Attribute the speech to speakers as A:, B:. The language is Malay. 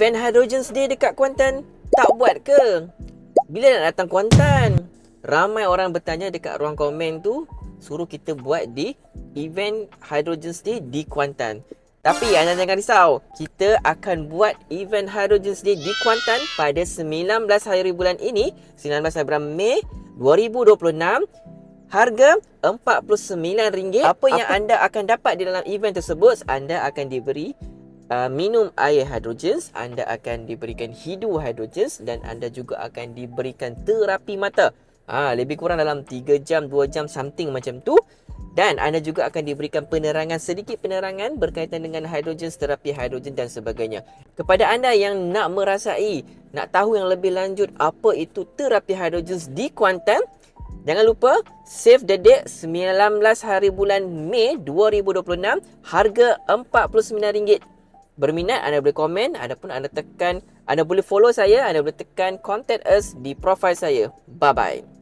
A: event Hydrogens Day dekat Kuantan tak buat ke? Bila nak datang Kuantan? Ramai orang bertanya dekat ruang komen tu, suruh kita buat di event Hydrogens Day di Kuantan. Tapi anda jangan risau, kita akan buat event Hydrogens Day di Kuantan pada 19 hari bulan ini, 19 hari bulan Mei 2026. Harga RM49. Apa yang anda akan dapat di dalam event tersebut? Anda akan diberi minum air hidrogens, anda akan diberikan hidu hidrogens dan anda juga akan diberikan terapi mata. Lebih kurang dalam 3 jam, 2 jam something macam tu. Dan anda juga akan diberikan penerangan, sedikit penerangan berkaitan dengan hidrogens, terapi hidrogen dan sebagainya. Kepada anda yang nak merasai, nak tahu yang lebih lanjut apa itu terapi hidrogens di Kuantan, jangan lupa save the date 19 hari bulan Mei 2026, harga RM49. Berminat anda boleh komen, adapun anda boleh follow saya, anda boleh tekan contact us di profile saya. Bye bye.